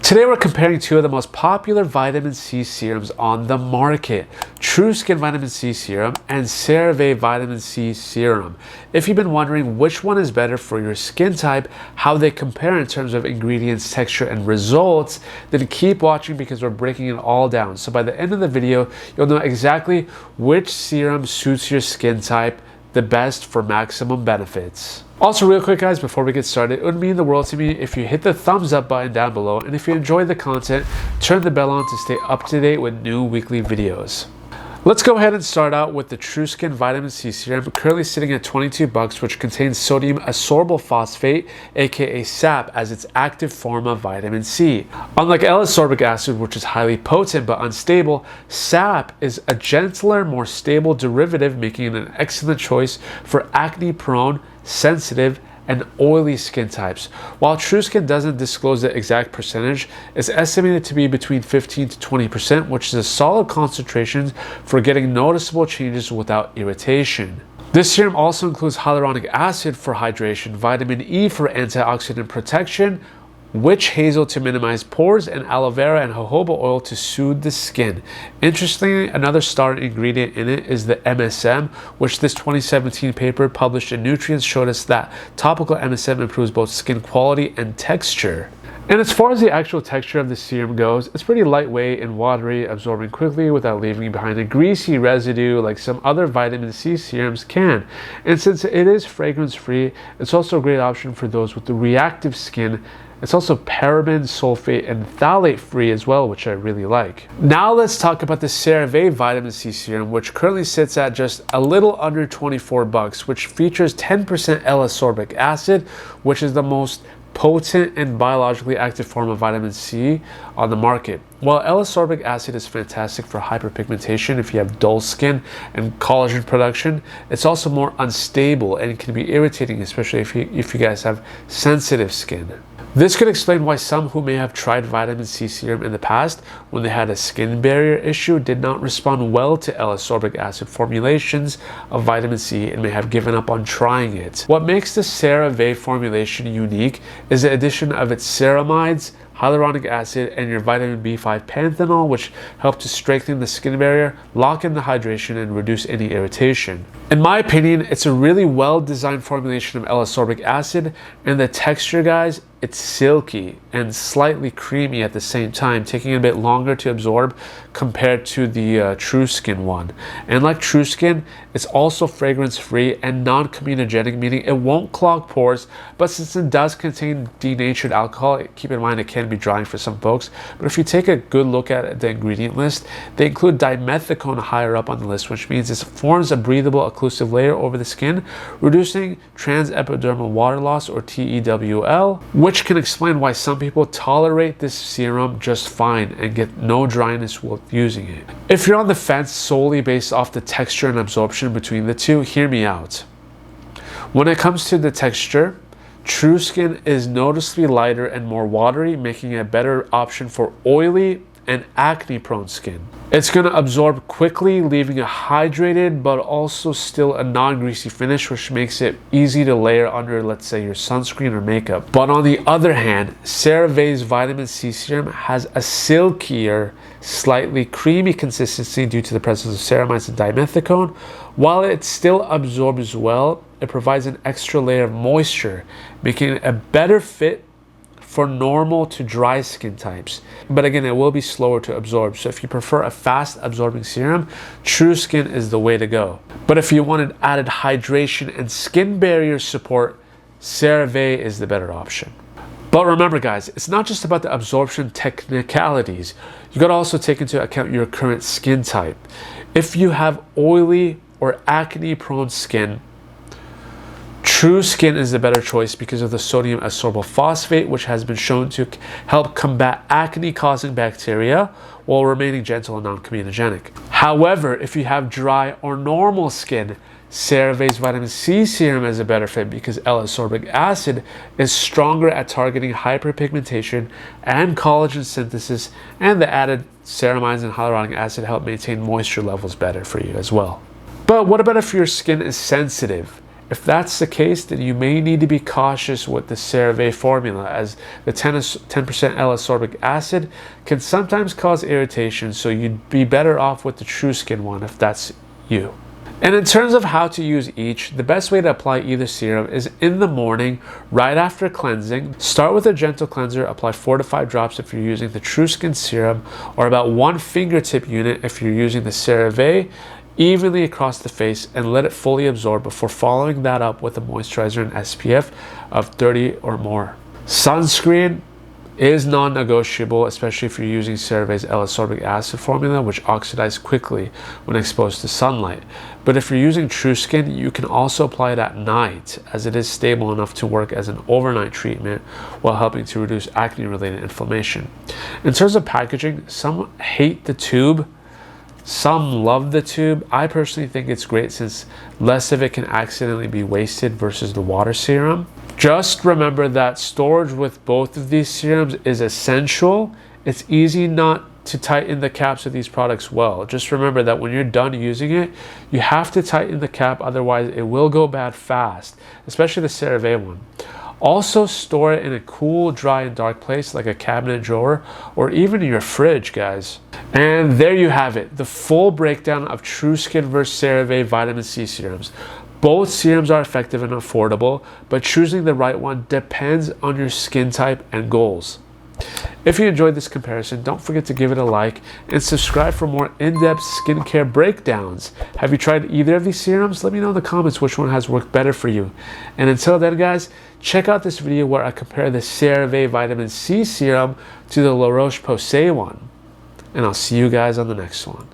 Today we're comparing two of the most popular vitamin C serums on the market, TruSkin Vitamin C Serum and CeraVe Vitamin C Serum. If you've been wondering which one is better for your skin type, how they compare in terms of ingredients, texture, and results, then keep watching because we're breaking it all down. So by the end of the video, you'll know exactly which serum suits your skin type the best for maximum benefits. Also, real quick guys, before we get started, it would mean the world to me if you hit the thumbs up button down below, and if you enjoyed the content, turn the bell on to stay up to date with new weekly videos. Let's go ahead and start out with the TruSkin Vitamin C Serum, currently sitting at $22, which contains sodium ascorbyl phosphate, aka SAP, as its active form of vitamin C. Unlike L-ascorbic acid, which is highly potent but unstable, SAP is a gentler, more stable derivative, making it an excellent choice for acne-prone, sensitive, and oily skin types. While TruSkin doesn't disclose the exact percentage, it's estimated to be between 15 to 20%, which is a solid concentration for getting noticeable changes without irritation. This serum also includes hyaluronic acid for hydration, vitamin E for antioxidant protection, witch hazel to minimize pores, and aloe vera and jojoba oil to soothe the skin. Interestingly, another star ingredient in it is the MSM, which this 2017 paper published in Nutrients showed us that topical MSM improves both skin quality and texture. And as far as the actual texture of the serum goes, it's pretty lightweight and watery, absorbing quickly without leaving behind a greasy residue like some other vitamin C serums can. And since it is fragrance-free, it's also a great option for those with the reactive skin. It's also paraben, sulfate, and phthalate free as well, which I really like. Now let's talk about the CeraVe Vitamin C Serum, which currently sits at just a little under $24, which features 10% L-ascorbic acid, which is the most potent and biologically active form of vitamin C on the market. While L-ascorbic acid is fantastic for hyperpigmentation if you have dull skin and collagen production, it's also more unstable and can be irritating, especially if you guys have sensitive skin. This could explain why some who may have tried vitamin C serum in the past, when they had a skin barrier issue, did not respond well to L-ascorbic acid formulations of vitamin C and may have given up on trying it. What makes the CeraVe formulation unique is the addition of its ceramides, hyaluronic acid, and your vitamin B5 panthenol, which help to strengthen the skin barrier, lock in the hydration, and reduce any irritation. In my opinion, it's a really well-designed formulation of L-ascorbic acid, and the texture, guys, it's silky and slightly creamy at the same time, taking a bit longer to absorb compared to the TruSkin one. And like TruSkin, it's also fragrance-free and non-comedogenic, meaning it won't clog pores, but since it does contain denatured alcohol, keep in mind it can be drying for some folks. But if you take a good look at the ingredient list, they include dimethicone higher up on the list, which means it forms a breathable occlusive layer over the skin, reducing transepidermal water loss, or TEWL, which can explain why some people tolerate this serum just fine and get no dryness while using it. If you're on the fence solely based off the texture and absorption between the two, hear me out. When it comes to the texture, TruSkin is noticeably lighter and more watery, making it a better option for oily and acne-prone skin. It's going to absorb quickly, leaving a hydrated but also still a non-greasy finish, which makes it easy to layer under, let's say, your sunscreen or makeup. But on the other hand, CeraVe's Vitamin C Serum has a silkier, slightly creamy consistency due to the presence of ceramides and dimethicone. While it still absorbs well, it provides an extra layer of moisture, making it a better fit for normal to dry skin types. But again, it will be slower to absorb. So if you prefer a fast absorbing serum, TruSkin is the way to go. But if you wanted added hydration and skin barrier support, CeraVe is the better option. But remember guys, it's not just about the absorption technicalities. You gotta also take into account your current skin type. If you have oily or acne prone skin, TruSkin is the better choice because of the sodium ascorbyl phosphate, which has been shown to help combat acne-causing bacteria while remaining gentle and non-comedogenic. However, if you have dry or normal skin, CeraVe's Vitamin C Serum is a better fit because L-ascorbic acid is stronger at targeting hyperpigmentation and collagen synthesis, and the added ceramides and hyaluronic acid help maintain moisture levels better for you as well. But what about if your skin is sensitive? If that's the case, then you may need to be cautious with the CeraVe formula, as the 10% L-ascorbic acid can sometimes cause irritation, so you'd be better off with the TruSkin one if that's you. And in terms of how to use each, the best way to apply either serum is in the morning, right after cleansing. Start with a gentle cleanser, apply 4 to 5 drops if you're using the TruSkin serum, or about 1 fingertip unit if you're using the CeraVe, evenly across the face, and let it fully absorb before following that up with a moisturizer and SPF of 30 or more. Sunscreen is non-negotiable, especially if you're using CeraVe's L-ascorbic acid formula, which oxidizes quickly when exposed to sunlight. But if you're using TruSkin, you can also apply it at night, as it is stable enough to work as an overnight treatment while helping to reduce acne-related inflammation. In terms of packaging, some hate the tube, some love the tube. I personally think it's great since less of it can accidentally be wasted versus the water serum. Just remember that storage with both of these serums is essential. It's easy not to tighten the caps of these products well. Just remember that when you're done using it, you have to tighten the cap, otherwise it will go bad fast, especially the CeraVe one. Also store it in a cool, dry, and dark place like a cabinet drawer or even in your fridge, guys. And there you have it, the full breakdown of TruSkin versus CeraVe vitamin C serums. Both serums are effective and affordable, but choosing the right one depends on your skin type and goals. If you enjoyed this comparison, don't forget to give it a like and subscribe for more in-depth skincare breakdowns. Have you tried either of these serums? Let me know in the comments which one has worked better for you. And until then, guys, check out this video where I compare the CeraVe Vitamin C Serum to the La Roche-Posay one. And I'll see you guys on the next one.